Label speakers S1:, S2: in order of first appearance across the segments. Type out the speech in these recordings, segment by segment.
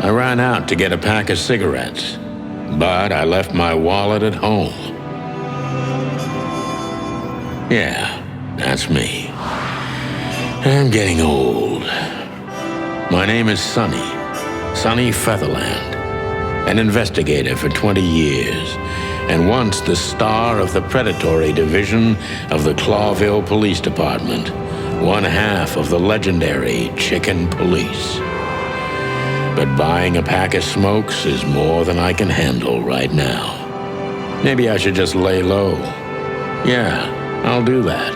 S1: I ran out to get a pack of cigarettes, but I left my wallet at home. Yeah, that's me. I'm getting old. My name is Sonny. Sonny Featherland. An investigator for 20 years, and once the star of the predatory division of the Clawville Police Department, one half of the legendary Chicken Police. But buying a pack of smokes is more than I can handle right now. Maybe I should just lay low. Yeah, I'll do that.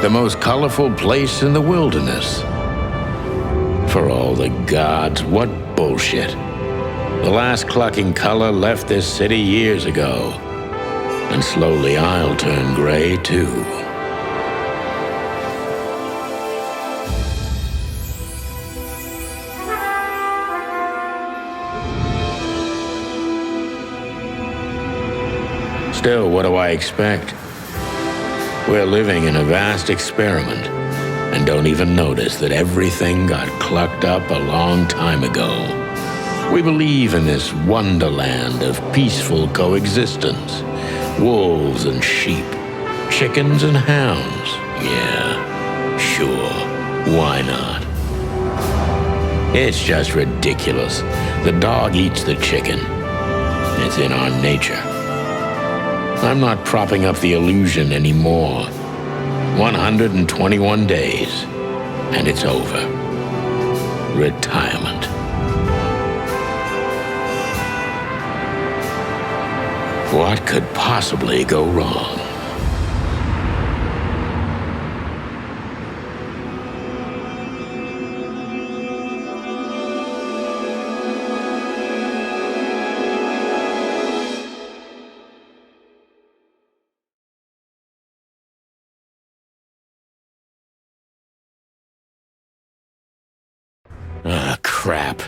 S1: The most colorful place in the wilderness. For all the gods, what bullshit. The last clucking color left this city years ago. And slowly I'll turn gray too. Still, what do I expect? We're living in a vast experiment, and don't even notice that everything got clucked up a long time ago. We believe in this wonderland of peaceful coexistence. Wolves and sheep, chickens and hounds. Yeah, sure, why not? It's just ridiculous. The dog eats the chicken. It's in our nature. I'm not propping up the illusion anymore. 121 days, and it's over. Retirement. What could possibly go wrong? Ah, crap.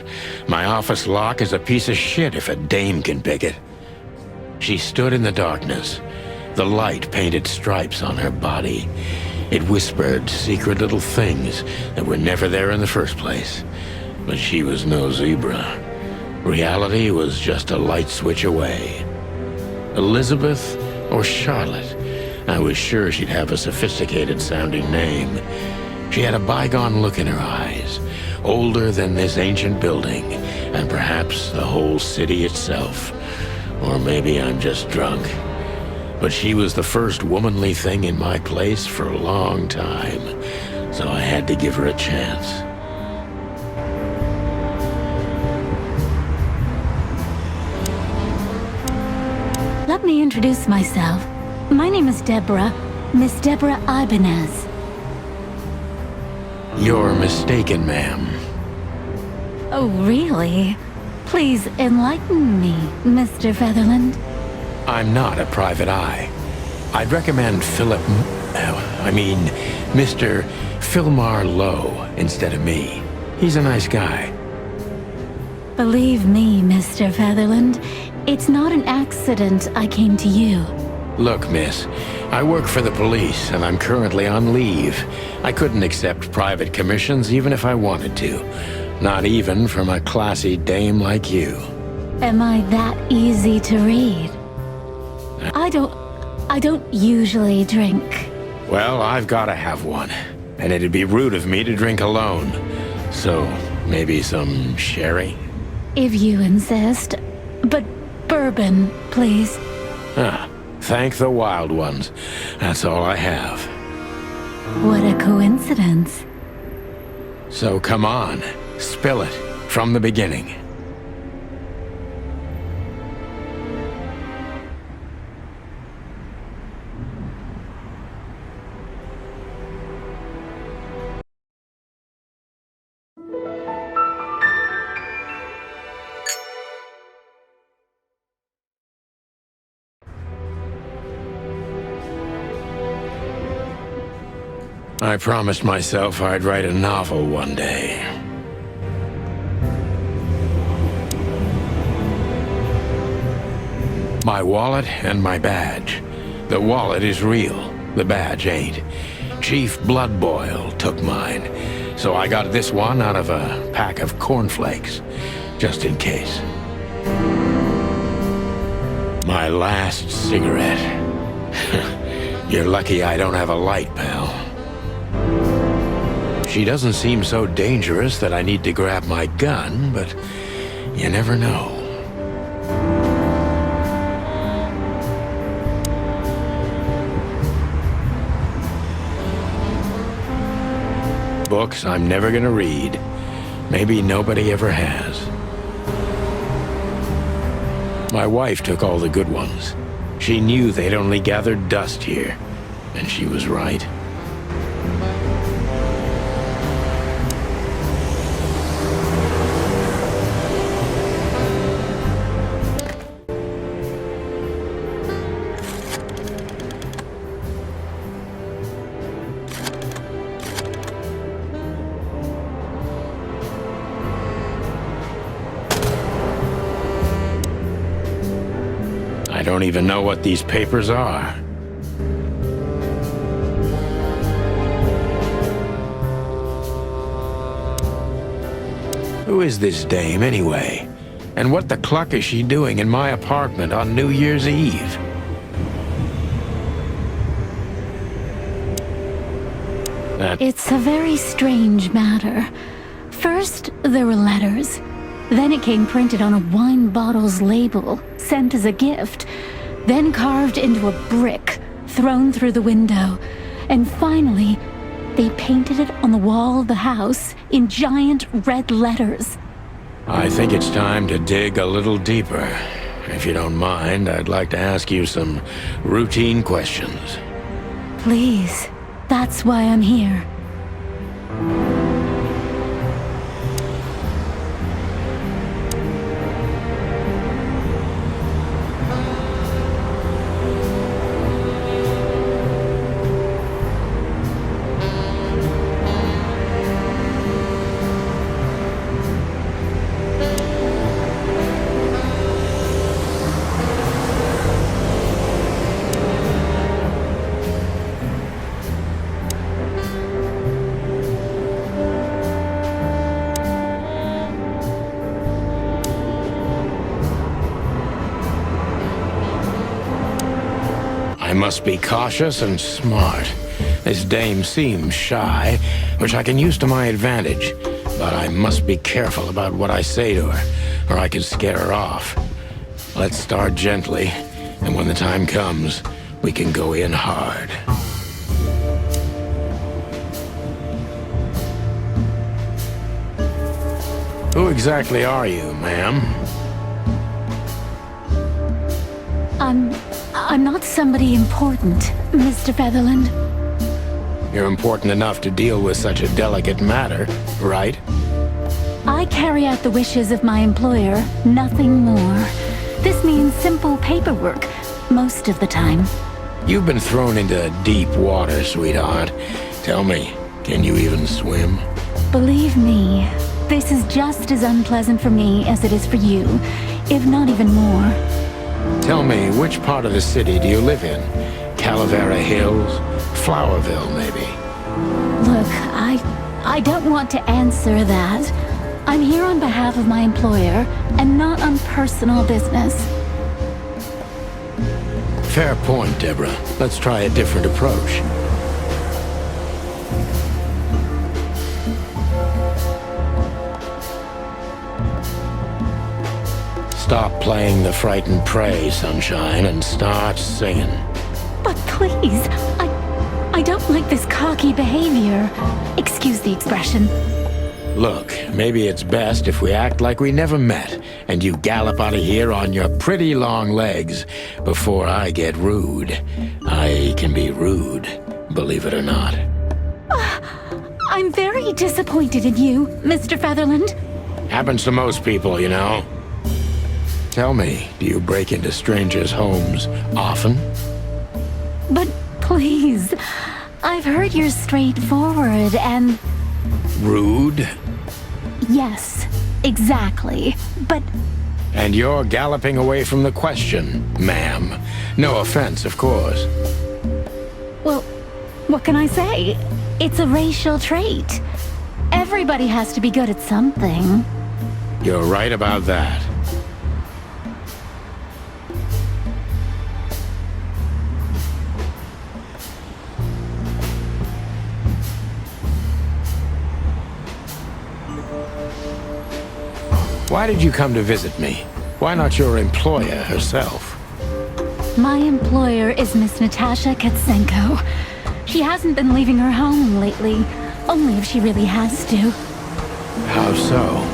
S1: My office lock is a piece of shit if a dame can pick it. She stood in the darkness. The light painted stripes on her body. It whispered secret little things that were never there in the first place. But she was no zebra. Reality was just a light switch away. Elizabeth or Charlotte? I was sure she'd have a sophisticated-sounding name. She had a bygone look in her eyes, older than this ancient building, and perhaps the whole city itself. Or maybe I'm just drunk. But she was the first womanly thing in my place for a long time, so I had to give her a chance.
S2: Let me introduce myself. My name is Deborah, Miss Deborah Ibanez.
S1: You're mistaken, ma'am.
S2: Oh, really? Please enlighten me, Mr. Featherland.
S1: I'm not a private eye. I'd recommend Mr. Philmar Lowe instead of me. He's a nice guy.
S2: Believe me, Mr. Featherland, it's not an accident I came to you.
S1: Look, miss, I work for the police, and I'm currently on leave. I couldn't accept private commissions even if I wanted to. Not even from a classy dame like you.
S2: Am I that easy to read? I don't usually drink.
S1: Well, I've gotta have one, and it'd be rude of me to drink alone. So, maybe some sherry?
S2: If you insist. But bourbon, please.
S1: Ah, thank the wild ones. That's all I have.
S2: What a coincidence.
S1: So come on, spill it from the beginning. I promised myself I'd write a novel one day. My wallet and my badge. The wallet is real, the badge ain't. Chief Blood Boyle took mine. So I got this one out of a pack of cornflakes, just in case. My last cigarette. You're lucky I don't have a light, pal. She doesn't seem so dangerous that I need to grab my gun, but you never know. Books I'm never gonna read. Maybe nobody ever has. My wife took all the good ones. She knew they'd only gathered dust here, and she was right. I don't even know what these papers are. Who is this dame, anyway? And what the cluck is she doing in my apartment on New Year's Eve?
S2: It's a very strange matter. First, there were letters. Then it came printed on a wine bottle's label, sent as a gift, then carved into a brick, thrown through the window, and finally, they painted it on the wall of the house in giant red letters.
S1: I think it's time to dig a little deeper. If you don't mind, I'd like to ask you some routine questions.
S2: Please, that's why I'm here.
S1: I must be cautious and smart. This dame seems shy, which I can use to my advantage. But I must be careful about what I say to her, or I could scare her off. Let's start gently, and when the time comes, we can go in hard. Who exactly are you, ma'am?
S2: I'm not somebody important, Mr. Featherland.
S1: You're important enough to deal with such a delicate matter, right?
S2: I carry out the wishes of my employer, nothing more. This means simple paperwork, most of the time.
S1: You've been thrown into deep water, sweetheart. Tell me, can you even swim?
S2: Believe me, this is just as unpleasant for me as it is for you, if not even more.
S1: Tell me, which part of the city do you live in? Calavera Hills? Flowerville, maybe?
S2: Look, I don't want to answer that. I'm here on behalf of my employer, and not on personal business.
S1: Fair point, Deborah. Let's try a different approach. Stop playing the frightened prey, Sunshine, and start singing.
S2: But please, I don't like this cocky behavior. Excuse the expression.
S1: Look, maybe it's best if we act like we never met, and you gallop out of here on your pretty long legs before I get rude. I can be rude, believe it or not.
S2: I'm very disappointed in you, Mr. Featherland.
S1: Happens to most people, you know. Tell me, do you break into strangers' homes often?
S2: But please, I've heard you're straightforward and...
S1: Rude?
S2: Yes, exactly. But...
S1: And you're galloping away from the question, ma'am. No offense, of course.
S2: Well, what can I say? It's a racial trait. Everybody has to be good at something.
S1: You're right about that. Why did you come to visit me? Why not your employer herself?
S2: My employer is Miss Natasha Katsenko. She hasn't been leaving her home lately, only if she really has to.
S1: How so?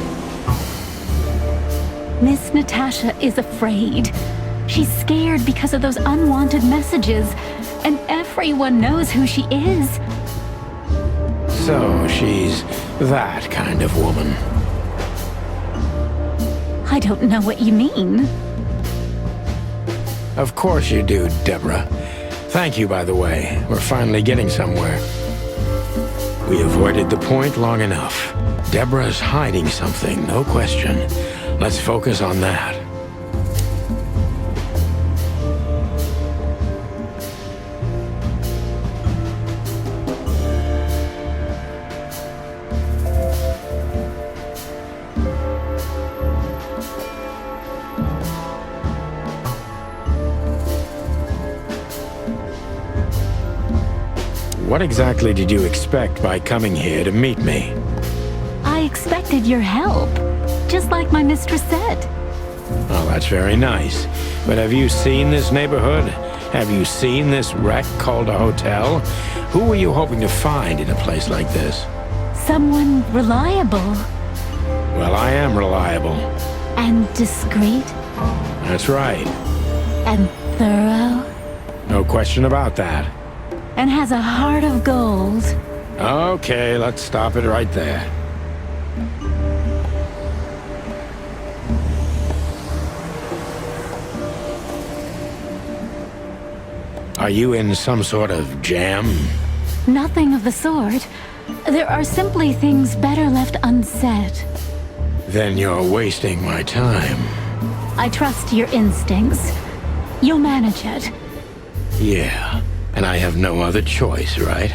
S2: Miss Natasha is afraid. She's scared because of those unwanted messages, and everyone knows who she is.
S1: So she's that kind of woman.
S2: I don't know what you mean.
S1: Of course you do, Deborah. Thank you, by the way. We're finally getting somewhere. We avoided the point long enough. Deborah's hiding something, no question. Let's focus on that. What exactly did you expect by coming here to meet me?
S2: I expected your help, just like my mistress said.
S1: Oh, that's very nice. But have you seen this neighborhood? Have you seen this wreck called a hotel? Who were you hoping to find in a place like this?
S2: Someone reliable.
S1: Well, I am reliable.
S2: And discreet.
S1: That's right.
S2: And thorough.
S1: No question about that.
S2: And has a heart of gold.
S1: Okay, let's stop it right there. Are you in some sort of jam?
S2: Nothing of the sort. There are simply things better left unsaid.
S1: Then you're wasting my time.
S2: I trust your instincts. You'll manage it.
S1: Yeah, and I have no other choice, right?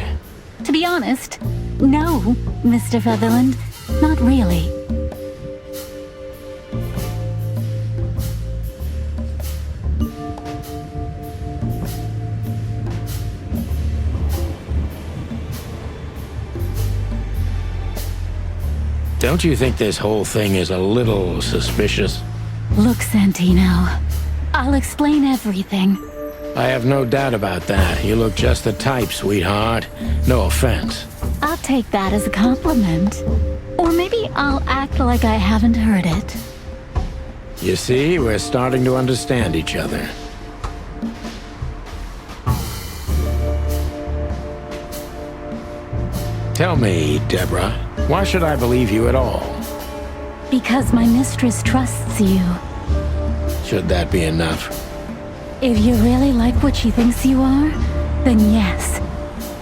S2: To be honest, no, Mr. Featherland. Not really.
S1: Don't you think this whole thing is a little suspicious?
S2: Look, Santino, I'll explain everything.
S1: I have no doubt about that. You look just the type, sweetheart. No offense.
S2: I'll take that as a compliment. Or maybe I'll act like I haven't heard it.
S1: You see, we're starting to understand each other. Tell me, Deborah, why should I believe you at all?
S2: Because my mistress trusts you.
S1: Should that be enough?
S2: If you really like what she thinks you are, then yes.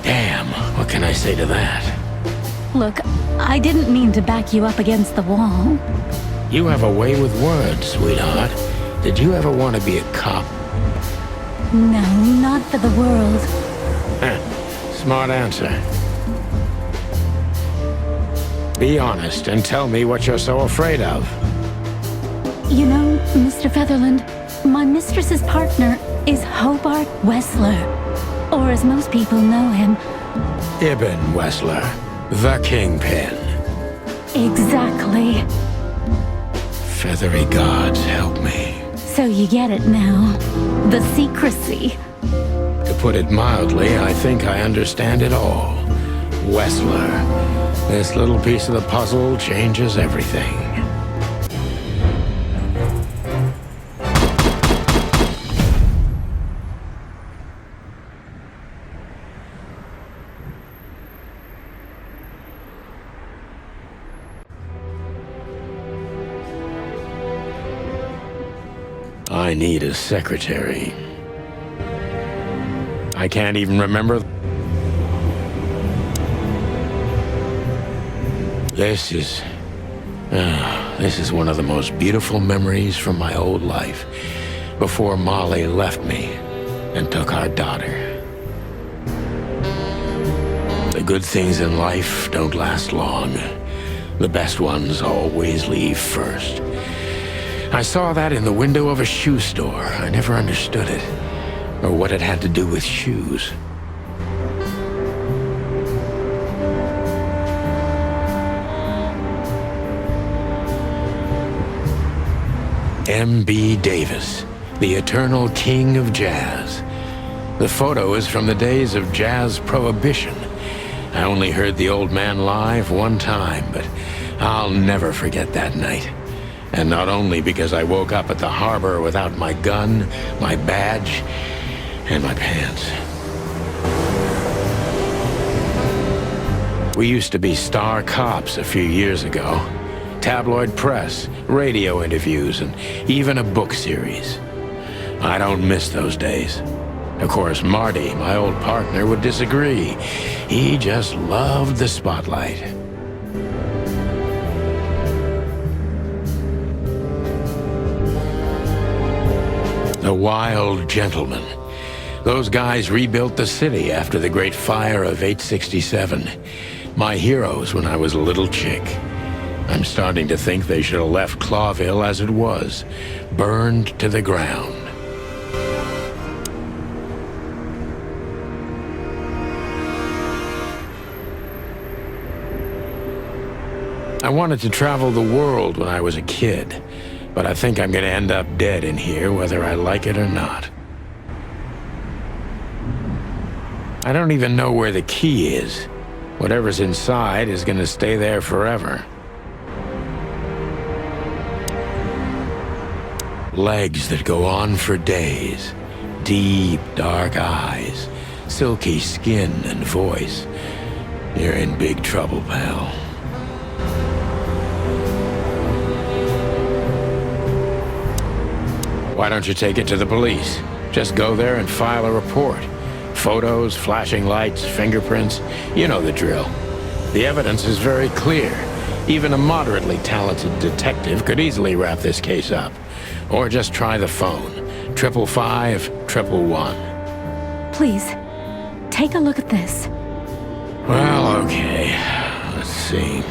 S1: Damn, what can I say to that?
S2: Look, I didn't mean to back you up against the wall.
S1: You have a way with words, sweetheart. Did you ever want to be a cop?
S2: No, not for the world.
S1: Smart answer. Be honest and tell me what you're so afraid of.
S2: You know, Mr. Featherland, my mistress's partner is Hobart Wessler. Or as most people know him...
S1: Ibn Wessler, the Kingpin.
S2: Exactly.
S1: Feathery gods help me.
S2: So you get it now. The secrecy.
S1: To put it mildly, I think I understand it all. Wessler. This little piece of the puzzle changes everything. I need a secretary. I can't even remember. This is one of the most beautiful memories from my old life, before Molly left me and took our daughter. The good things in life don't last long. The best ones always leave first. I saw that in the window of a shoe store. I never understood it, or what it had to do with shoes. M.B. Davis, the eternal king of jazz. The photo is from the days of jazz prohibition. I only heard the old man live one time, but I'll never forget that night. And not only because I woke up at the harbor without my gun, my badge, and my pants. We used to be star cops a few years ago. Tabloid press, radio interviews, and even a book series. I don't miss those days. Of course, Marty, my old partner, would disagree. He just loved the spotlight. The Wild Gentlemen. Those guys rebuilt the city after the Great Fire of 867. My heroes when I was a little chick. I'm starting to think they should have left Clawville as it was, burned to the ground. I wanted to travel the world when I was a kid, but I think I'm gonna end up dead in here whether I like it or not. I don't even know where the key is. Whatever's inside is gonna stay there forever. Legs that go on for days. Deep, dark eyes. Silky skin and voice. You're in big trouble, pal. Why don't you take it to the police? Just go there and file a report. Photos, flashing lights, fingerprints. You know the drill. The evidence is very clear. Even a moderately talented detective could easily wrap this case up. Or just try the phone. 555-111.
S2: Please, take a look at this.
S1: Well, okay. Let's see.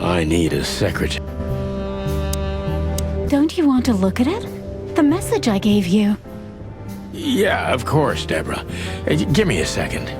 S1: I need a secretary.
S2: Don't you want to look at it? The message I gave you.
S1: Yeah, of course, Deborah. Give me a second.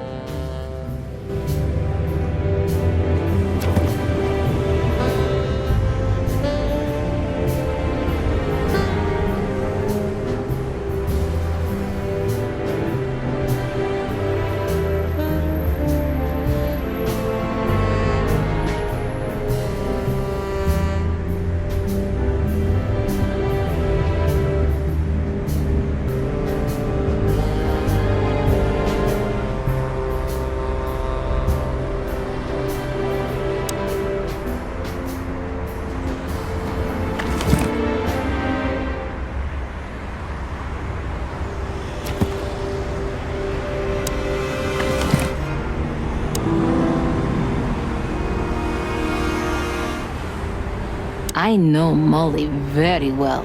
S3: I know Molly very well.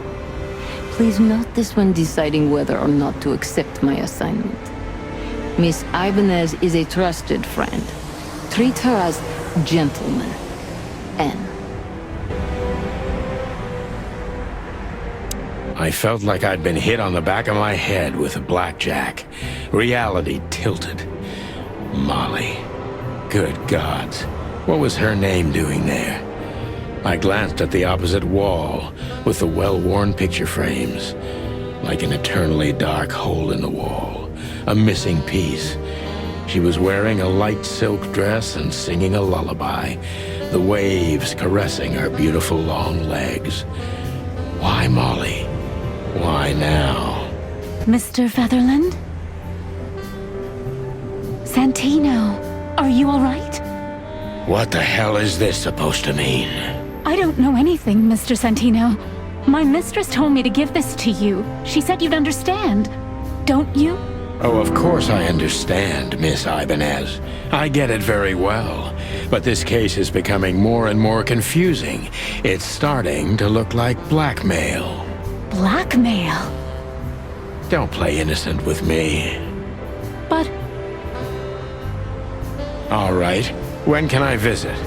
S3: Please note this when deciding whether or not to accept my assignment. Miss Ibanez is a trusted friend. Treat her as gentleman. N.
S1: I felt like I'd been hit on the back of my head with a blackjack. Reality tilted. Molly. Good gods. What was her name doing there? I glanced at the opposite wall, with the well-worn picture frames. Like an eternally dark hole in the wall. A missing piece. She was wearing a light silk dress and singing a lullaby. The waves caressing her beautiful long legs. Why Molly? Why now?
S2: Mr. Featherland? Santino, are you all right?
S1: What the hell is this supposed to mean?
S2: I don't know anything, Mr. Santino. My mistress told me to give this to you. She said you'd understand. Don't you?
S1: Oh, of course I understand, Miss Ibanez. I get it very well. But this case is becoming more and more confusing. It's starting to look like blackmail.
S2: Blackmail?
S1: Don't play innocent with me.
S2: But
S1: All right. When can I visit?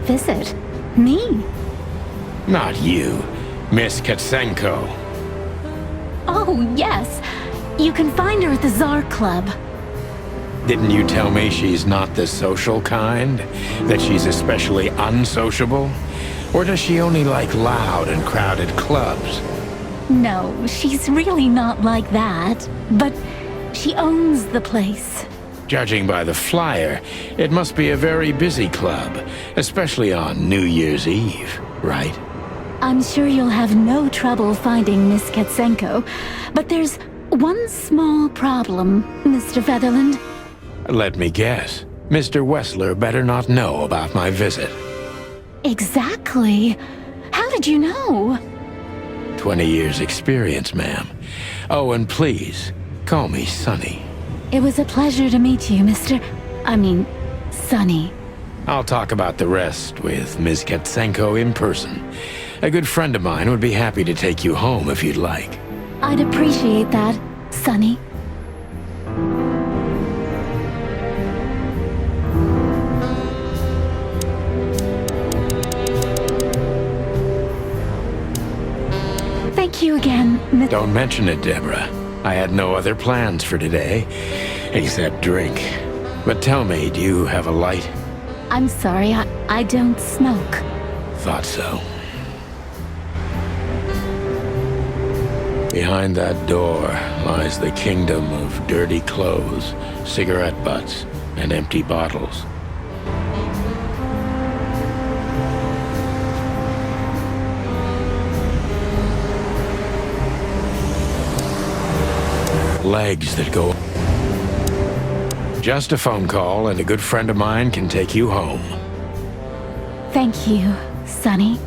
S2: visit me?
S1: Not you, Miss Katsenko.
S2: Oh, yes. You can find her at the Tsar Club.
S1: Didn't you tell me she's not the social kind? That she's especially unsociable? Or does she only like loud and crowded clubs?
S2: No, she's really not like that. But she owns the place.
S1: Judging by the flyer, it must be a very busy club, especially on New Year's Eve, right?
S2: I'm sure you'll have no trouble finding Miss Katsenko, but there's one small problem, Mr. Featherland.
S1: Let me guess. Mr. Wessler better not know about my visit.
S2: Exactly. How did you know?
S1: 20 years experience, ma'am. Oh, and please, call me Sonny.
S2: It was a pleasure to meet you, Sonny.
S1: I'll talk about the rest with Ms. Katsenko in person. A good friend of mine would be happy to take you home if you'd like.
S2: I'd appreciate that, Sonny. Thank you again, Miss...
S1: Don't mention it, Deborah. I had no other plans for today, except drink. But tell me, do you have a light?
S2: I'm sorry, I don't smoke.
S1: Thought so. Behind that door lies the kingdom of dirty clothes, cigarette butts, and empty bottles. Legs that go... Just a phone call and a good friend of mine can take you home.
S2: Thank you, Sonny.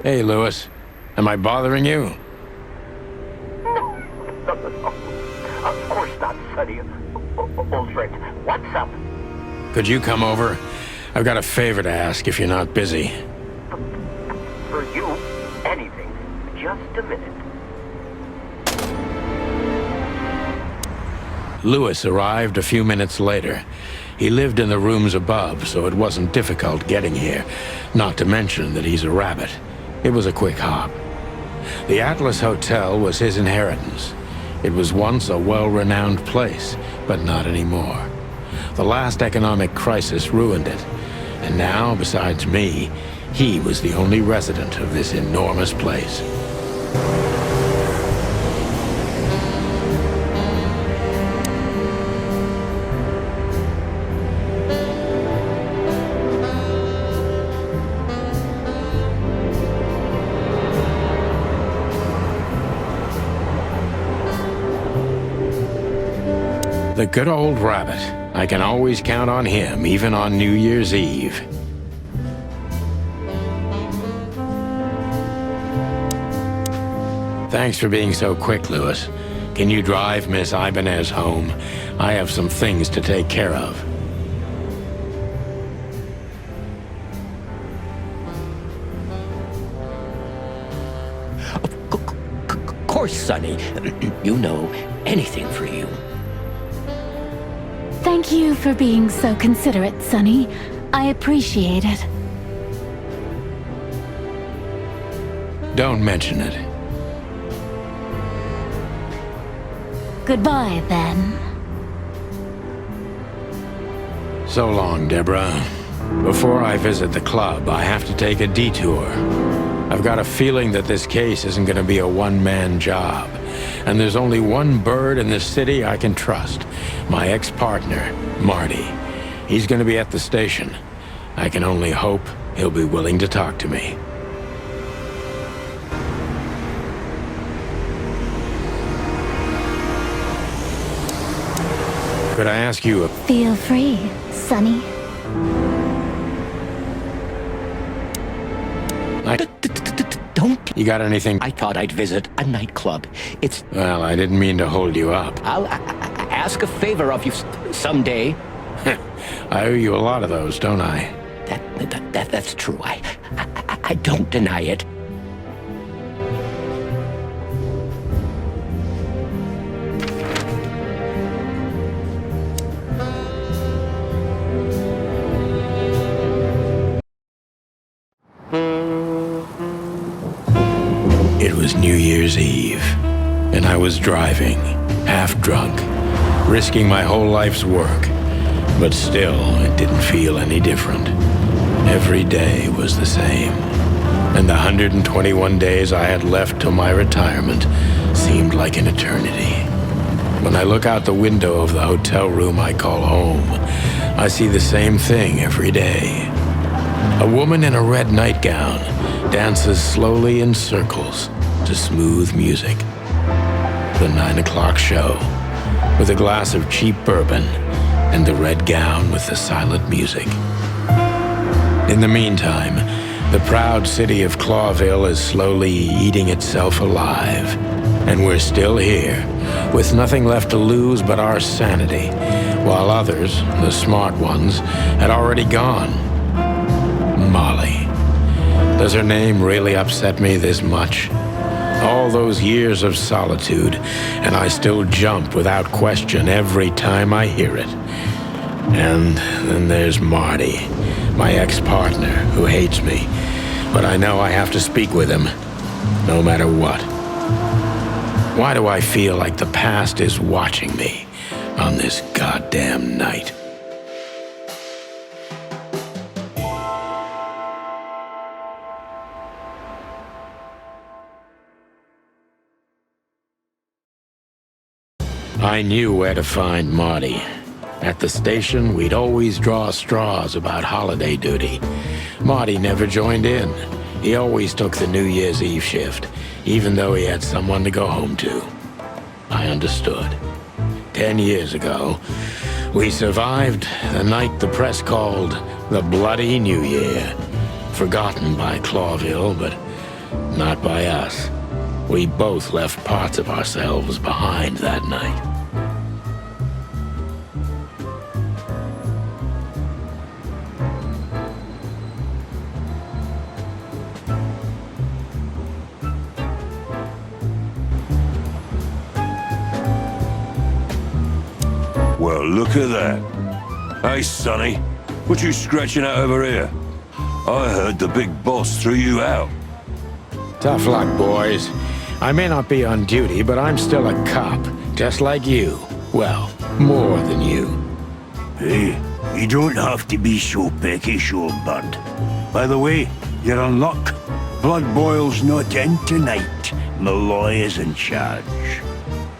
S1: Hey, Lewis. Am I bothering you?
S4: No. Of course not, Sonny. Old friend, what's up?
S1: Could you come over? I've got a favor to ask if you're not busy.
S4: For you, anything. Just a minute.
S1: Lewis arrived a few minutes later. He lived in the rooms above, so it wasn't difficult getting here. Not to mention that he's a rabbit. It was a quick hop. The Atlas Hotel was his inheritance. It was once a well-renowned place, but not anymore. The last economic crisis ruined it. And now, besides me, he was the only resident of this enormous place. The good old rabbit. I can always count on him, even on New Year's Eve. Thanks for being so quick, Lewis. Can you drive Miss Ibanez home? I have some things to take care of.
S5: Of course, Sonny. You know, anything for you.
S2: Thank you for being so considerate, Sonny. I appreciate it.
S1: Don't mention it.
S2: Goodbye, then.
S1: So long, Deborah. Before I visit the club, I have to take a detour. I've got a feeling that this case isn't going to be a one-man job. And there's only one bird in this city I can trust. My ex-partner, Marty. He's going to be at the station. I can only hope he'll be willing to talk to me. Could I ask you a...
S2: Feel free, Sonny.
S5: Don't.
S1: You got anything?
S5: I thought I'd visit a nightclub. It's...
S1: Well, I didn't mean to hold you up.
S5: I'll ask a favor of you someday.
S1: I owe you a lot of those, don't I?
S5: That's true. I don't deny it.
S1: It was New Year's Eve, and I was driving, half drunk, risking my whole life's work. But still, it didn't feel any different. Every day was the same. And the 121 days I had left till my retirement seemed like an eternity. When I look out the window of the hotel room I call home, I see the same thing every day. A woman in a red nightgown dances slowly in circles to smooth music. The 9 o'clock show, with a glass of cheap bourbon and the red gown with the silent music. In the meantime, the proud city of Clawville is slowly eating itself alive. And we're still here, with nothing left to lose but our sanity, while others, the smart ones, had already gone. Molly. Does her name really upset me this much? All those years of solitude, and I still jump without question every time I hear it. And then there's Marty, my ex-partner, who hates me. But I know I have to speak with him, no matter what. Why do I feel like the past is watching me on this goddamn night? I knew where to find Marty. At the station, we'd always draw straws about holiday duty. Marty never joined in. He always took the New Year's Eve shift, even though he had someone to go home to. I understood. 10 years ago, we survived the night the press called the Bloody New Year. Forgotten by Clawville, but not by us. We both left parts of ourselves behind that night.
S6: Well, look at that. Hey, Sonny, what you scratching at over here? I heard the big boss threw you out.
S1: Tough luck, boys. I may not be on duty, but I'm still a cop, just like you. Well, more than you.
S7: Hey, you don't have to be so peckish, old bird. By the way, you're in luck. Blood Boyle's not in tonight. Malloy is in charge.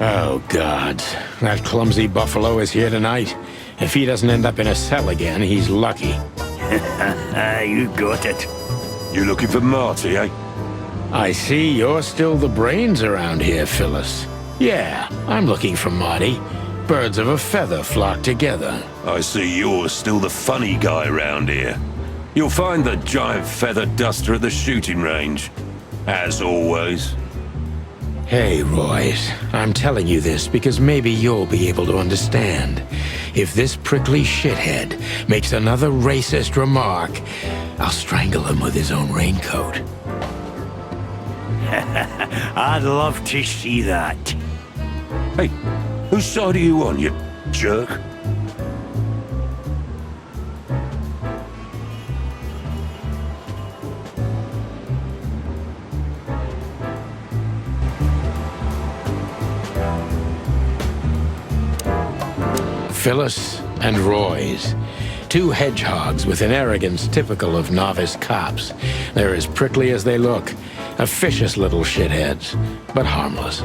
S1: Oh, God. That clumsy buffalo is here tonight. If he doesn't end up in a cell again, he's lucky.
S7: You got it.
S6: You looking for Marty, eh?
S1: I see you're still the brains around here, Phyllis. Yeah, I'm looking for Marty. Birds of a feather flock together.
S6: I see you're still the funny guy round here. You'll find the giant feather duster at the shooting range. As always.
S1: Hey, Royce, I'm telling you this because maybe you'll be able to understand. If this prickly shithead makes another racist remark, I'll strangle him with his own raincoat.
S7: I'd love to see that.
S6: Hey, whose side are you on, you jerk?
S1: Phyllis and Royce. Two hedgehogs with an arrogance typical of novice cops. They're as prickly as they look. Officious little shitheads, but harmless.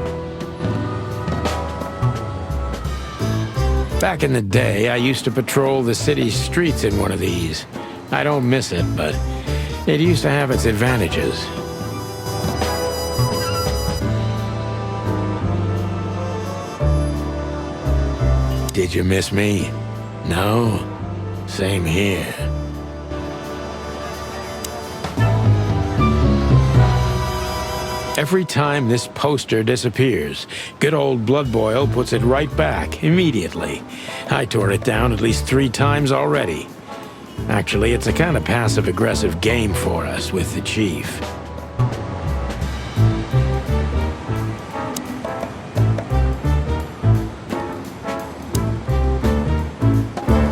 S1: Back in the day, I used to patrol the city streets in one of these. I don't miss it, but it used to have its advantages. Did you miss me? No? Same here. Every time this poster disappears, good old Blood Boyle puts it right back, immediately. I tore it down at least 3 times already. Actually, it's a kind of passive-aggressive game for us with the Chief.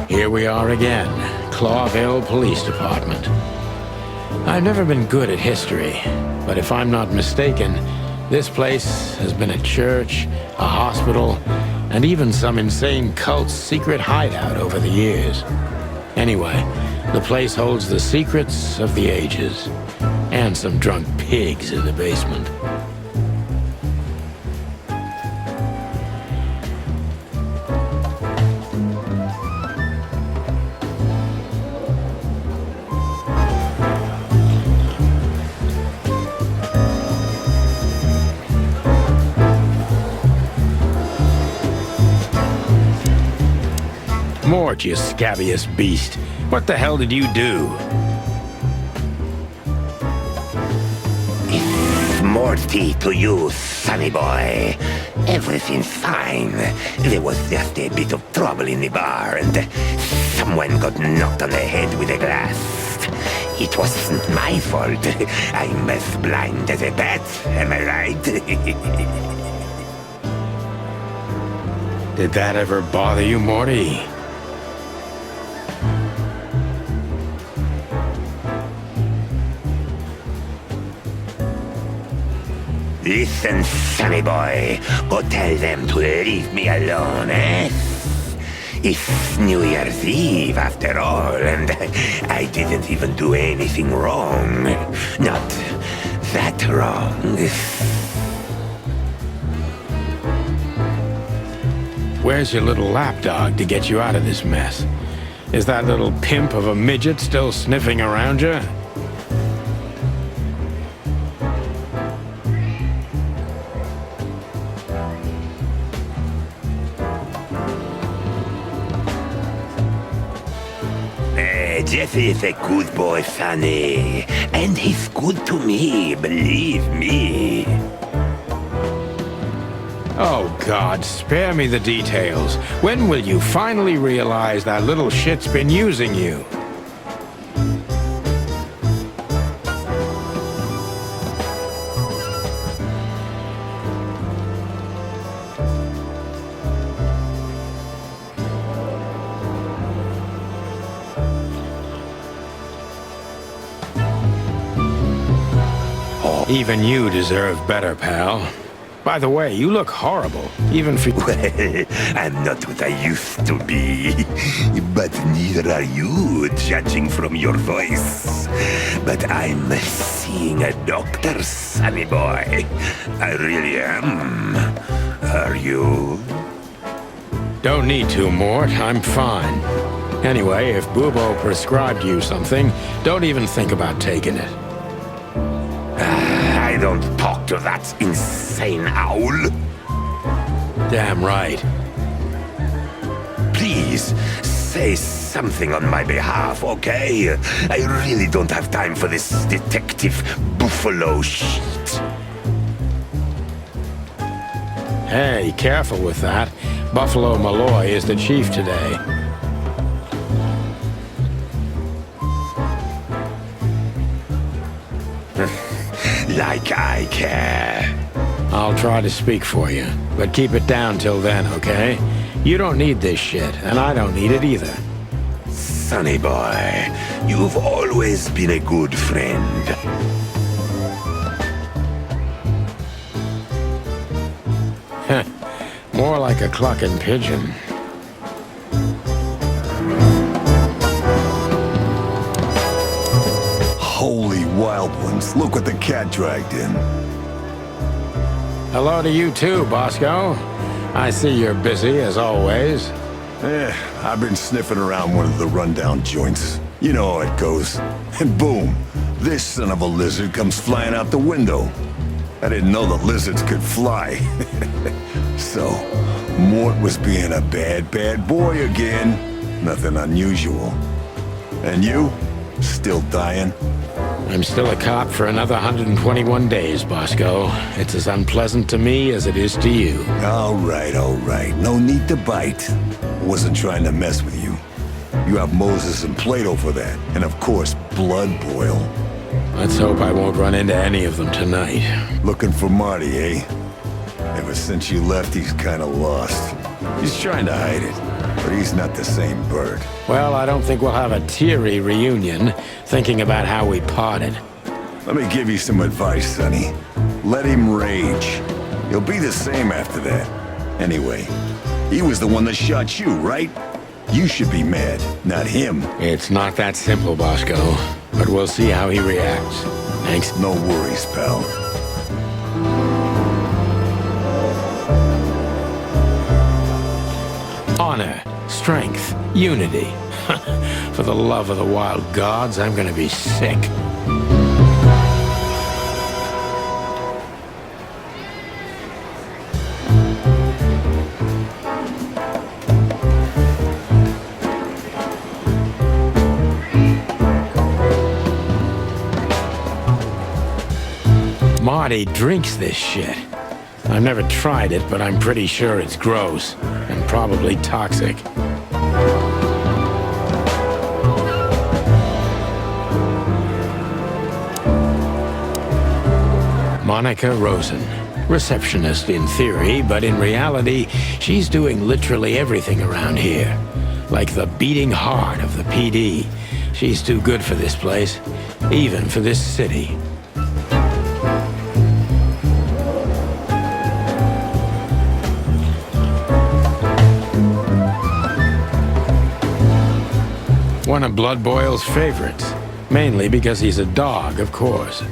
S1: Here we are again, Clawville Police Department. I've never been good at history, but if I'm not mistaken, this place has been a church, a hospital, and even some insane cult's secret hideout over the years. Anyway, the place holds the secrets of the ages, and some drunk pigs in the basement. Mort, you scabious beast. What the hell did you do?
S8: It's Marty to you, Sonny boy. Everything's fine. There was just a bit of trouble in the bar, and someone got knocked on the head with a glass. It wasn't my fault. I'm as blind as a bat, am I right?
S1: Did that ever bother you, Morty?
S8: Listen, Sonny boy. Go tell them to leave me alone, eh? It's New Year's Eve, after all, and I didn't even do anything wrong. Not that wrong.
S1: Where's your little lapdog to get you out of this mess? Is that little pimp of a midget still sniffing around you?
S8: Jesse is a good boy, Sonny. And he's good to me, believe me.
S1: Oh, God, spare me the details. When will you finally realize that little shit's been using you? Even you deserve better, pal. By the way, you look horrible, even for...
S8: Well, I'm not what I used to be. But neither are you, judging from your voice. But I'm seeing a doctor, Sonny boy. I really am. Are you?
S1: Don't need to, Mort. I'm fine. Anyway, if Bubo prescribed you something, don't even think about taking it.
S8: I don't talk to that insane owl.
S1: Damn right.
S8: Please, say something on my behalf, okay? I really don't have time for this detective buffalo shit.
S1: Hey, careful with that. Buffalo Malloy is the chief today.
S8: Like I care.
S1: I'll try to speak for you, but keep it down till then, okay? You don't need this shit, and I don't need it either.
S8: Sonny boy, you've always been a good friend.
S1: More like a clucking pigeon.
S9: Holy wild ones, look what the cat dragged in.
S1: Hello to you too, Bosco. I see you're busy, as always.
S9: I've been sniffing around one of the rundown joints. You know how it goes. And boom, this son of a lizard comes flying out the window. I didn't know the lizards could fly. So, Mort was being a bad boy again. Nothing unusual. And you? Still dying?
S1: I'm still a cop for another 121 days, Bosco. It's as unpleasant to me as it is to you.
S9: All right. No need to bite. Wasn't trying to mess with you. You have Moses and Plato for that. And of course, blood Boyle.
S1: Let's hope I won't run into any of them tonight.
S9: Looking for Marty, eh? Ever since you left, he's kinda lost. He's trying to hide it, but he's not the same bird.
S1: Well, I don't think we'll have a teary reunion, thinking about how we parted.
S9: Let me give you some advice, Sonny. Let him rage. He'll be the same after that. Anyway, he was the one that shot you, right? You should be mad, not him.
S1: It's not that simple, Bosco, but we'll see how he reacts. Thanks.
S9: No worries, pal.
S1: Honor, strength, unity. For the love of the wild gods, I'm gonna be sick. Marty drinks this shit. I've never tried it, but I'm pretty sure it's gross and probably toxic. Monica Rosen. Receptionist in theory, but in reality, she's doing literally everything around here. Like the beating heart of the PD. She's too good for this place, even for this city. One of Blood Boyle's favorites. Mainly because he's a dog, of course.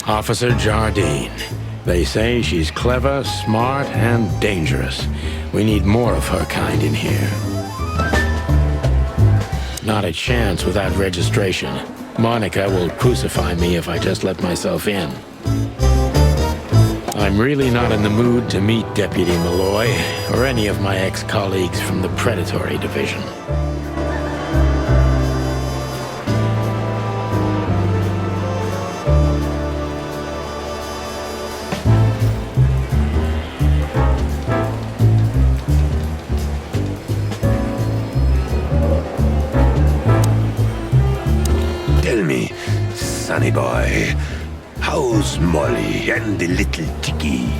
S1: Officer Jardine. They say she's clever, smart, and dangerous. We need more of her kind in here. Not a chance without registration. Monica will crucify me if I just let myself in. I'm really not in the mood to meet Deputy Malloy or any of my ex-colleagues from the Predatory Division.
S8: Tell me, Sonny boy, how's Molly and the little Tiki?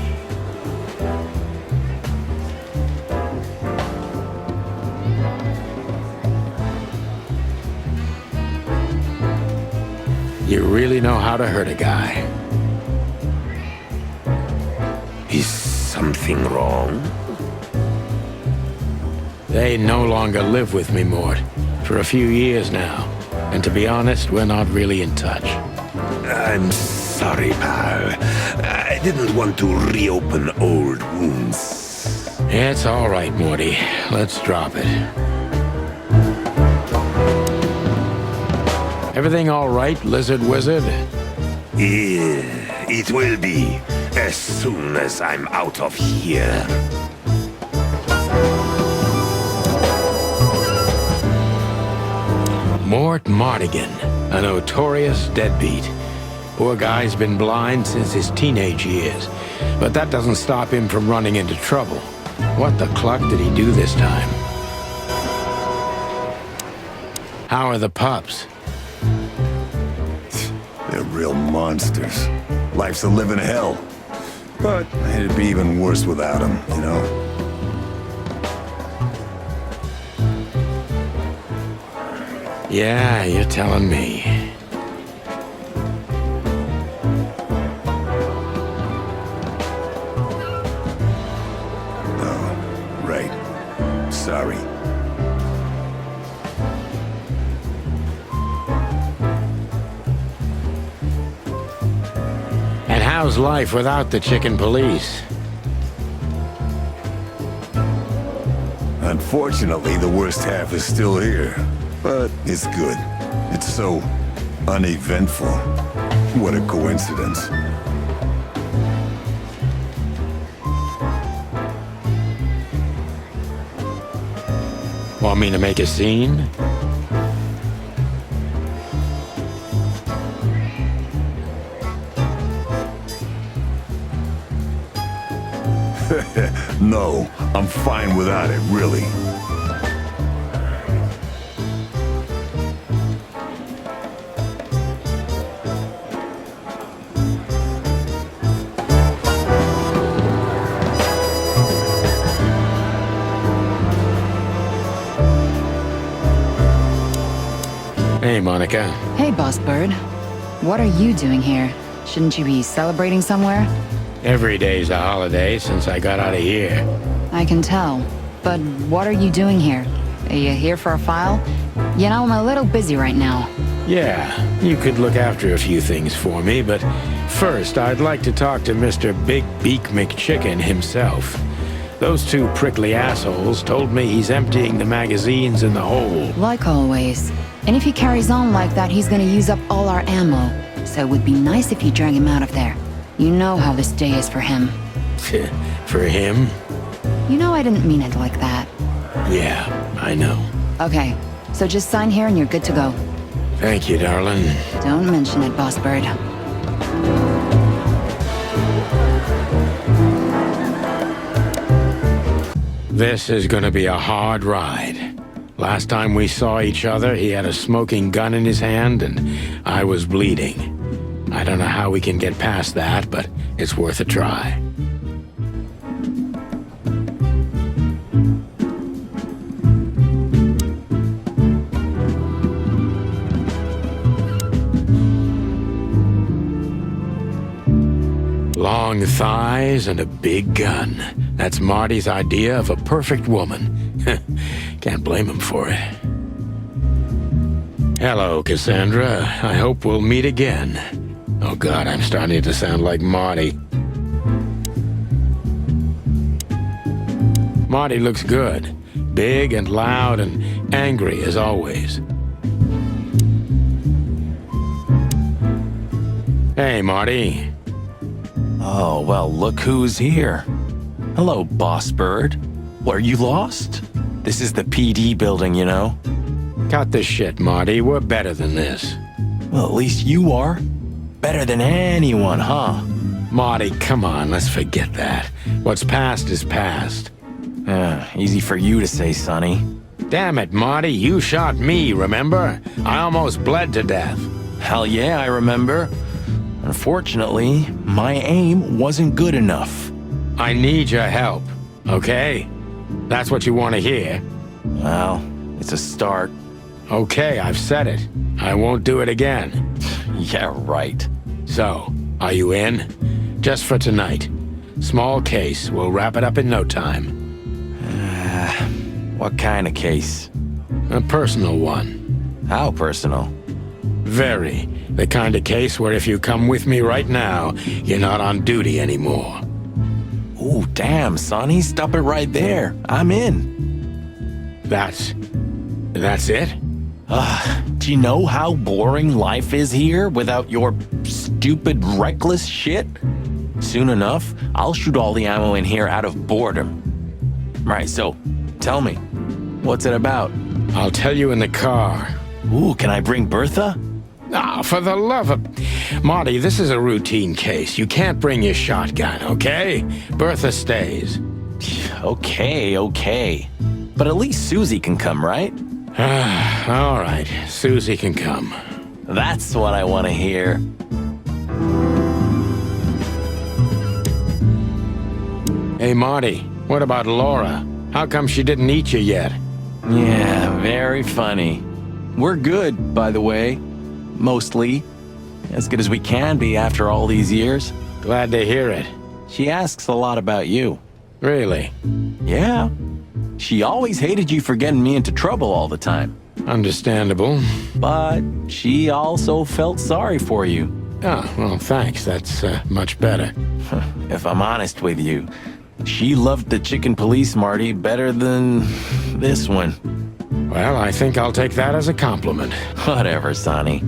S1: You really know how to hurt a guy.
S8: Is something wrong?
S1: They no longer live with me, Mort. For a few years now. And to be honest, we're not really in touch.
S8: I'm sorry, pal. I didn't want to reopen old wounds.
S1: It's all right, Morty. Let's drop it. Everything all right, Lizard Wizard?
S8: Yeah, it will be as soon as I'm out of here.
S1: Mort Mardigan, a notorious deadbeat. Poor guy's been blind since his teenage years, but that doesn't stop him from running into trouble. What the cluck did he do this time? How are the pups?
S9: They're real monsters. Life's a living hell. But it'd be even worse without them, you know?
S1: Yeah, you're telling me.
S9: Oh, right. Sorry.
S1: And how's life without the chicken police?
S9: Unfortunately, the worst half is still here. But it's good. It's so uneventful. What a coincidence.
S1: Want me to make a scene?
S9: No, I'm fine without it, really.
S1: Hey, Monica.
S10: Hey, Boss Bird. What are you doing here? Shouldn't you be celebrating somewhere?
S1: Every day's a holiday since I got out of here.
S10: I can tell. But what are you doing here? Are you here for a file? You know, I'm a little busy right now.
S1: Yeah, you could look after a few things for me, but first I'd like to talk to Mr. Big Beak McChicken himself. Those two prickly assholes told me he's emptying the magazines in the hole.
S10: Like always. And if he carries on like that, he's gonna use up all our ammo. So it would be nice if you drag him out of there. You know how this day is for him.
S1: For him?
S10: You know I didn't mean it like that.
S1: Yeah, I know.
S10: Okay, so just sign here and you're good to go.
S1: Thank you, darling.
S10: Don't mention it, Boss Bird.
S1: This is gonna be a hard ride. Last time we saw each other, he had a smoking gun in his hand and I was bleeding. I don't know how we can get past that, but it's worth a try. Long thighs and a big gun. That's Marty's idea of a perfect woman. Can't blame him for it. Hello, Cassandra. I hope we'll meet again. Oh God, I'm starting to sound like Marty. Marty looks good. Big and loud and angry as always. Hey, Marty.
S11: Oh, well, look who's here. Hello, Boss Bird. Were you lost? This is the PD building, you know.
S1: Cut the shit, Marty. We're better than this.
S11: Well, at least you are. Better than anyone, huh?
S1: Marty, come on, let's forget that. What's past is past.
S11: Easy for you to say, Sonny.
S1: Damn it, Marty, you shot me, remember? I almost bled to death.
S11: Hell yeah, I remember. Unfortunately, my aim wasn't good enough.
S1: I need your help, okay? That's what you want to hear.
S11: Well, it's a start.
S1: Okay, I've said it. I won't do it again.
S11: Yeah, right.
S1: So, are you in? Just for tonight. Small case. We'll wrap it up in no time.
S11: What kind of case?
S1: A personal one.
S11: How personal?
S1: Very. The kind of case where if you come with me right now, you're not on duty anymore.
S11: Ooh, damn, Sonny. Stop it right there. I'm in.
S1: That's it?
S11: Do you know how boring life is here without your stupid, reckless shit? Soon enough, I'll shoot all the ammo in here out of boredom. Right, so, tell me, what's it about?
S1: I'll tell you in the car.
S11: Ooh, can I bring Bertha?
S1: Ah, for the love of... Marty, this is a routine case. You can't bring your shotgun, okay? Bertha stays.
S11: Okay. But at least Susie can come, right?
S1: All right, Susie can come.
S11: That's what I want to hear.
S1: Hey, Marty, what about Laura? How come she didn't eat you yet?
S11: Yeah, very funny. We're good, by the way. Mostly. As good as we can be after all these years.
S1: Glad to hear it.
S11: She asks a lot about you.
S1: Really?
S11: Yeah. She always hated you for getting me into trouble all the time.
S1: Understandable.
S11: But she also felt sorry for you.
S1: Oh, well, thanks. That's much better.
S11: If I'm honest with you, She loved the chicken police, Marty, better than this one.
S1: Well, I think I'll take that as a compliment.
S11: Whatever, Sonny.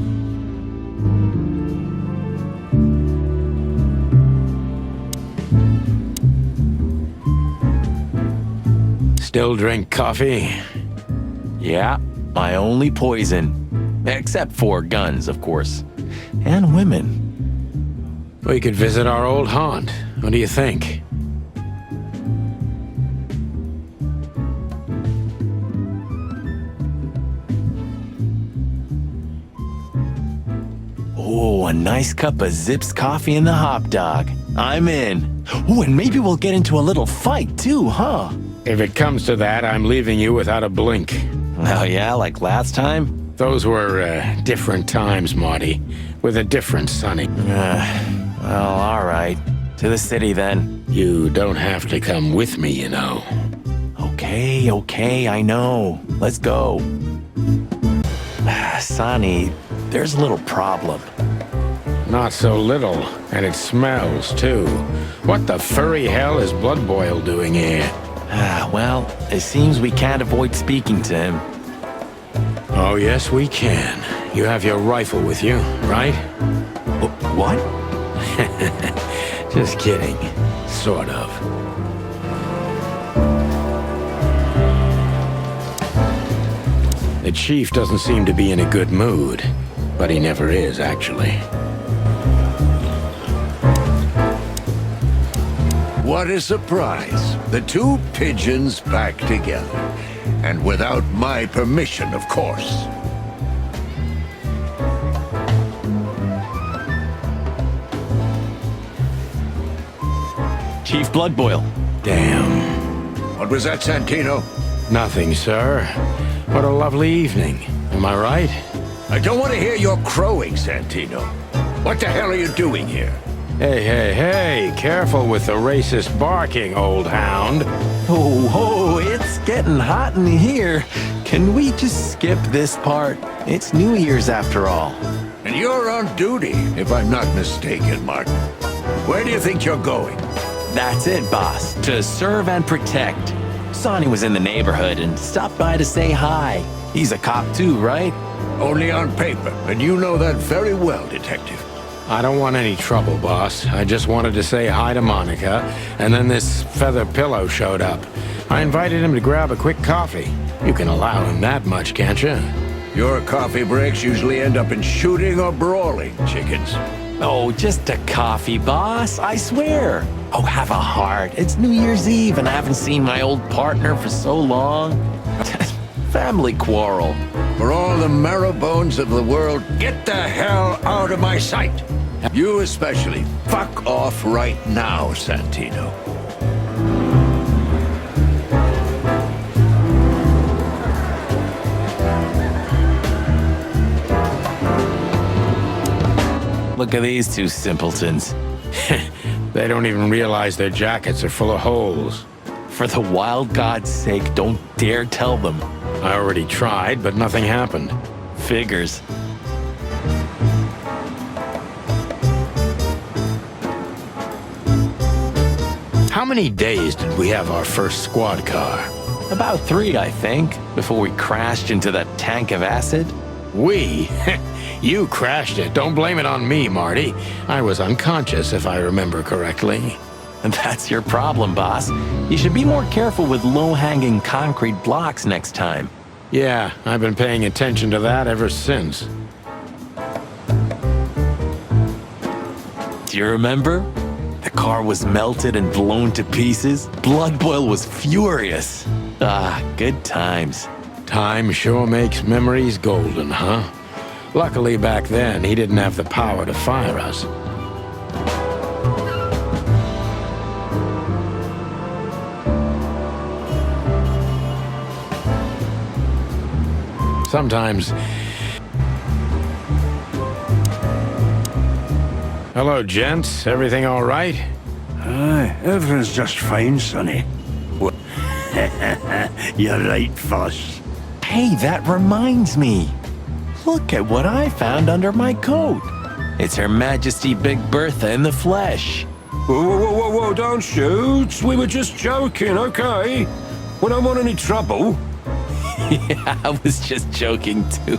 S1: Still drink coffee?
S11: Yeah, my only poison. Except for guns, of course. And women.
S1: We could visit our old haunt. What do you think?
S11: Oh, a nice cup of Zips coffee and the hot dog. I'm in. Oh, and maybe we'll get into a little fight too, huh?
S1: If it comes to that, I'm leaving you without a blink.
S11: Oh yeah, like last time?
S1: Those were different times, Marty, with a different Sonny.
S11: Well, all right. To the city then.
S1: You don't have to come with me, you know.
S11: Okay, I know. Let's go. Sonny, there's a little problem.
S1: Not so little, and it smells, too. What the furry hell is Blood Boyle doing here?
S11: Well, it seems we can't avoid speaking to him.
S1: Oh, yes, we can. You have your rifle with you, right?
S11: What?
S1: Just kidding. Sort of. The chief doesn't seem to be in a good mood, but he never is, actually.
S9: What a surprise. The two pigeons back together. And without my permission, of course.
S11: Chief Blood Boyle.
S1: Damn.
S9: What was that, Santino?
S1: Nothing, sir. What a lovely evening. Am I right?
S9: I don't want to hear your crowing, Santino. What the hell are you doing here?
S1: Hey, careful with the racist barking, old hound.
S11: Oh, it's getting hot in here. Can we just skip this part? It's New Year's after all.
S9: And you're on duty, if I'm not mistaken, Martin. Where do you think you're going?
S11: That's it, boss. To serve and protect. Sonny was in the neighborhood and stopped by to say hi. He's a cop too, right?
S9: Only on paper, and you know that very well, Detective.
S1: I don't want any trouble, boss. I just wanted to say hi to Monica, and then this feather pillow showed up. I invited him to grab a quick coffee. You can allow him that much, can't you?
S9: Your coffee breaks usually end up in shooting or brawling, chickens.
S11: Oh, just a coffee, boss, I swear. Oh, have a heart. It's New Year's Eve, and I haven't seen my old partner for so long. Family quarrel.
S9: For all the marrow bones of the world, get the hell out of my sight. You especially. Fuck off right now, Santino.
S11: Look at these two simpletons.
S1: They don't even realize their jackets are full of holes.
S11: For the wild God's sake, don't dare tell them.
S1: I already tried, but nothing happened.
S11: Figures.
S1: How many days did we have our first squad car?
S11: About 3, I think, before we crashed into that tank of acid.
S1: We? You crashed it. Don't blame it on me, Marty. I was unconscious, if I remember correctly.
S11: And that's your problem, boss. You should be more careful with low-hanging concrete blocks next time.
S1: Yeah, I've been paying attention to that ever since.
S11: Do you remember? The car was melted and blown to pieces. Blood Boyle was furious. Ah, good times.
S1: Time sure makes memories golden, huh? Luckily back then, he didn't have the power to fire us. Sometimes... Hello, gents. Everything all right?
S7: Aye, everything's just fine, Sonny. You're right, Fuss.
S11: Hey, that reminds me. Look at what I found under my coat. It's Her Majesty Big Bertha in the flesh.
S6: Whoa, don't shoot. We were just joking, okay? We don't want any trouble.
S11: Yeah, I was just joking too.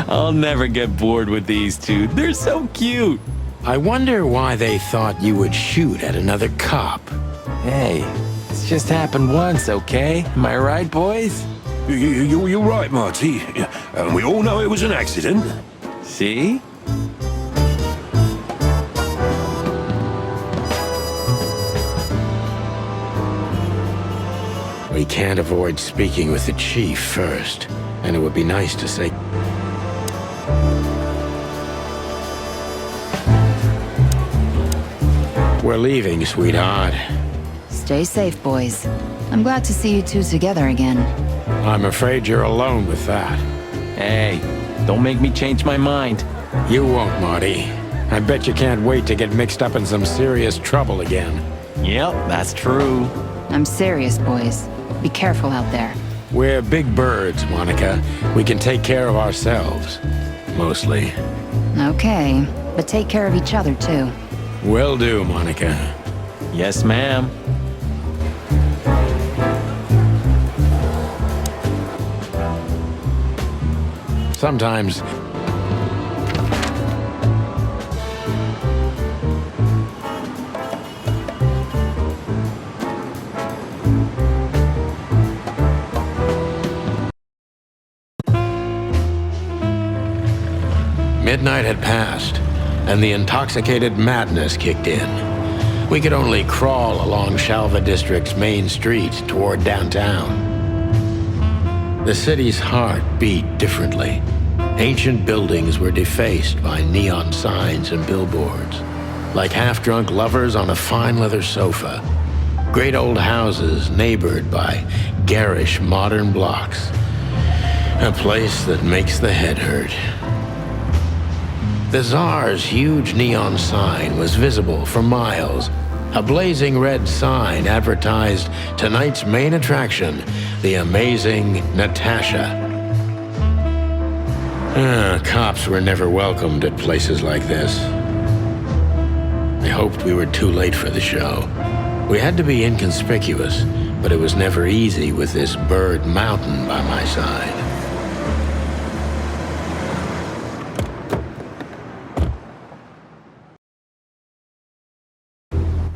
S11: I'll never get bored with these two. They're so cute.
S1: I wonder why they thought you would shoot at another cop.
S11: Hey, it's just happened once, okay? Am I right, boys?
S6: You're right, Marty. And we all know it was an accident.
S11: See?
S1: We can't avoid speaking with the chief first, and it would be nice to say... We're leaving, sweetheart.
S10: Stay safe, boys. I'm glad to see you two together again.
S1: I'm afraid you're alone with that.
S11: Hey, don't make me change my mind.
S1: You won't, Marty. I bet you can't wait to get mixed up in some serious trouble again.
S11: Yep, that's true.
S10: I'm serious, boys. Be careful out there.
S1: We're big birds, Monica. We can take care of ourselves. Mostly.
S10: Okay, but take care of each other, too.
S1: Will do, Monica.
S11: Yes, ma'am.
S1: Sometimes... Midnight had passed, and the intoxicated madness kicked in. We could only crawl along Shalva District's main street toward downtown. The city's heart beat differently. Ancient buildings were defaced by neon signs and billboards, like half-drunk lovers on a fine leather sofa. Great old houses neighbored by garish modern blocks. A place that makes the head hurt. The Tsar's huge neon sign was visible for miles. A blazing red sign advertised tonight's main attraction, the amazing Natasha. Cops were never welcomed at places like this. I hoped we were too late for the show. We had to be inconspicuous, but it was never easy with this bird mountain by my side.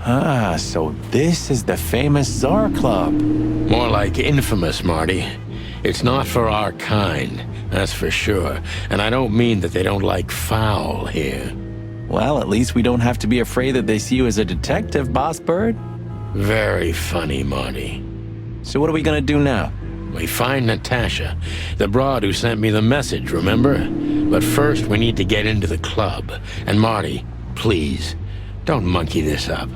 S11: Ah, so this is the famous Tsar Club.
S1: More like infamous, Marty. It's not for our kind, that's for sure. And I don't mean that they don't like foul here.
S11: Well, at least we don't have to be afraid that they see you as a detective, Boss Bird.
S1: Very funny, Marty.
S11: So what are we gonna do now?
S1: We find Natasha, the broad who sent me the message, remember? But first we need to get into the club. And Marty, please, don't monkey this up.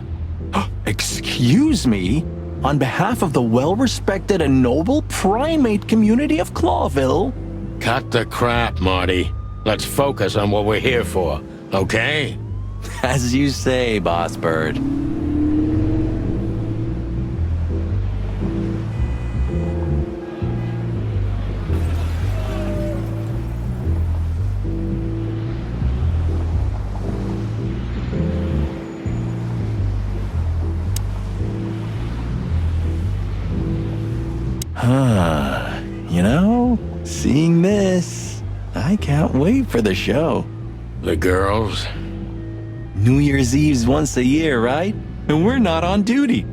S11: Excuse me? On behalf of the well-respected and noble primate community of Clawville?
S1: Cut the crap, Marty. Let's focus on what we're here for, okay?
S11: As you say, Boss Bird. You know, seeing this, I can't wait for the show.
S1: The girls?
S11: New Year's Eve's once a year, right? And we're not on duty.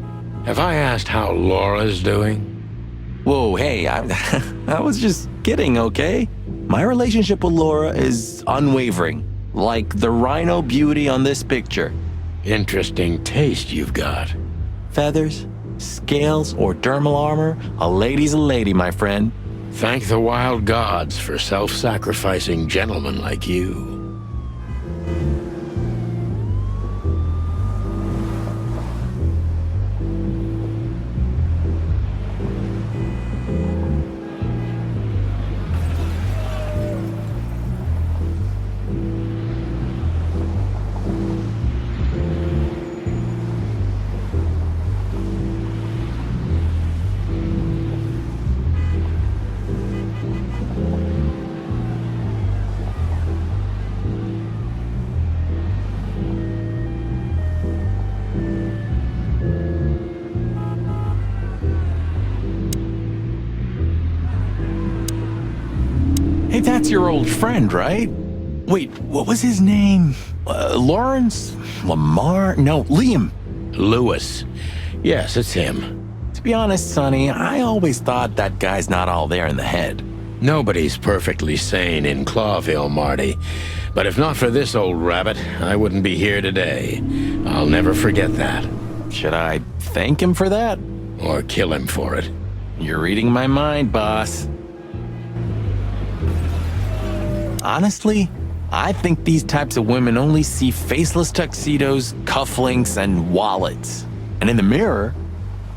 S1: Have I asked how Laura's doing?
S11: Whoa, hey, I was just kidding, okay? My relationship with Laura is unwavering, like the rhino beauty on this picture.
S1: Interesting taste you've got.
S11: Feathers, scales, or dermal armor, a lady's a lady, my friend.
S1: Thank the wild gods for self-sacrificing gentlemen like you.
S11: Hey, that's your old friend, right? Wait, what was his name? Lawrence? Lamar? No, Liam.
S1: Lewis. Yes, it's him.
S11: To be honest, Sonny, I always thought that guy's not all there in the head.
S1: Nobody's perfectly sane in Clawville, Marty. But if not for this old rabbit, I wouldn't be here today. I'll never forget that.
S11: Should I thank him for that?
S1: Or kill him for it.
S11: You're reading my mind, boss. Honestly, I think these types of women only see faceless tuxedos, cufflinks, and wallets. And in the mirror,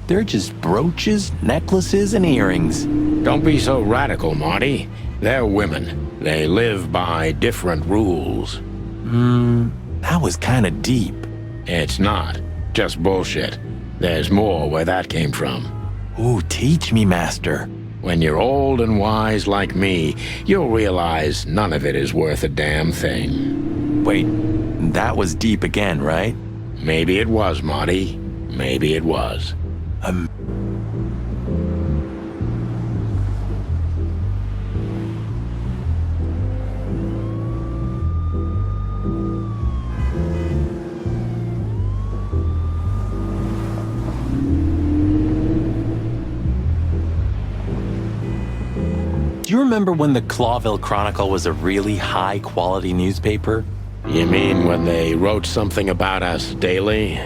S11: they're just brooches, necklaces, and earrings.
S1: Don't be so radical, Marty. They're women. They live by different rules.
S11: That was kind of deep.
S1: It's not. Just bullshit. There's more where that came from.
S11: Ooh, teach me, master.
S1: When you're old and wise like me, you'll realize none of it is worth a damn thing.
S11: Wait, that was deep again, right?
S1: Maybe it was, Marty. Maybe it was.
S11: Do you remember when the Clawville Chronicle was a really high-quality newspaper?
S1: You mean when they wrote something about us daily?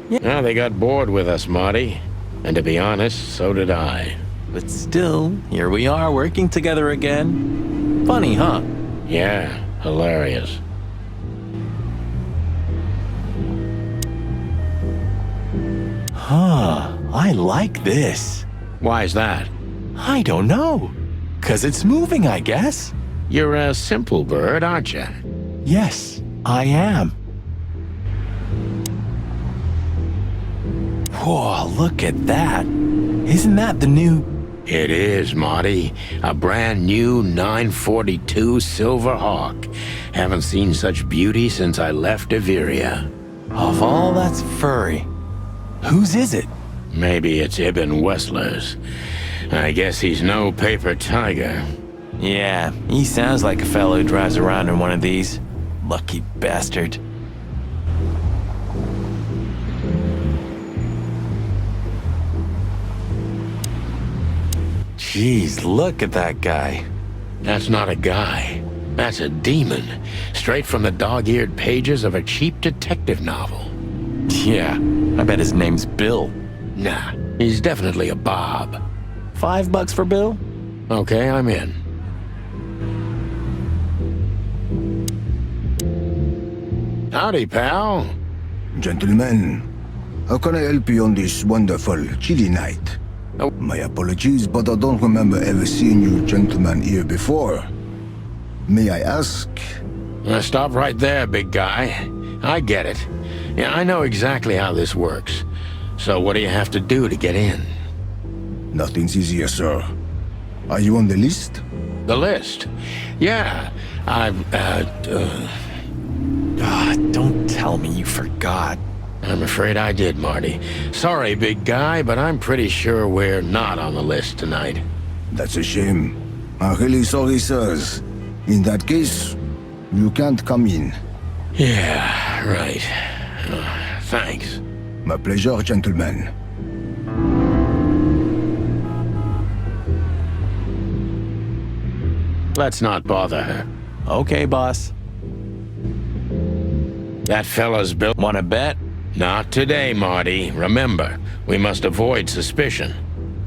S1: Yeah, they got bored with us, Marty. And to be honest, so did I.
S11: But still, here we are working together again. Funny, huh?
S1: Yeah, hilarious.
S11: Huh, I like this.
S1: Why's that?
S11: I don't know. 'Cause it's moving, I guess.
S1: You're a simple bird, aren't you?
S11: Yes, I am. Whoa, look at that. Isn't that the new...
S1: It is, Marty. A brand new 942 Silver Hawk. Haven't seen such beauty since I left Averia.
S11: Of all that's furry. Whose is it?
S1: Maybe it's Ibn Wessler's. I guess he's no paper tiger.
S11: Yeah, he sounds like a fellow who drives around in one of these. Lucky bastard. Jeez, look at that guy.
S1: That's not a guy. That's a demon. Straight from the dog-eared pages of a cheap detective novel.
S11: Yeah, I bet his name's Bill.
S1: Nah, he's definitely a Bob.
S11: $5 for Bill?
S1: Okay, I'm in. Howdy, pal.
S7: Gentlemen, how can I help you on this wonderful, chilly night?
S1: Oh.
S7: My apologies, but I don't remember ever seeing you gentlemen here before. May I ask?
S1: Stop right there, big guy. I get it. Yeah, I know exactly how this works. So what do you have to do to get in?
S7: Nothing's easier, sir. Are you on the list?
S1: The list? Yeah,
S11: don't tell me you forgot.
S1: I'm afraid I did, Marty. Sorry, big guy, but I'm pretty sure we're not on the list tonight.
S7: That's a shame. I'm really sorry, sirs. In that case, you can't come in.
S1: Yeah, right. Thanks.
S7: My pleasure, gentlemen.
S1: Let's not bother her.
S11: Okay, boss.
S1: That fella's built.
S11: Wanna bet?
S1: Not today, Marty. Remember, we must avoid suspicion.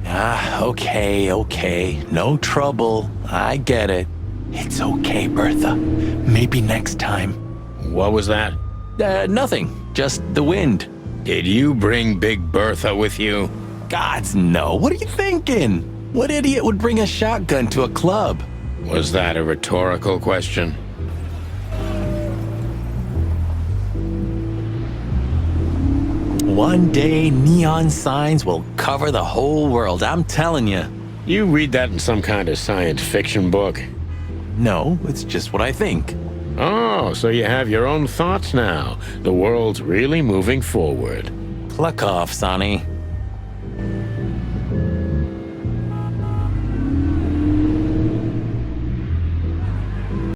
S11: Okay. No trouble. I get it. It's okay, Bertha. Maybe next time.
S1: What was that?
S11: Nothing. Just the wind.
S1: Did you bring Big Bertha with you?
S11: Gods, no. What are you thinking? What idiot would bring a shotgun to a club?
S1: Was that a rhetorical question?
S11: One day, neon signs will cover the whole world, I'm telling you.
S1: You read that in some kind of science fiction book?
S11: No, it's just what I think.
S1: Oh, so you have your own thoughts now. The world's really moving forward.
S11: Pluck off, Sonny.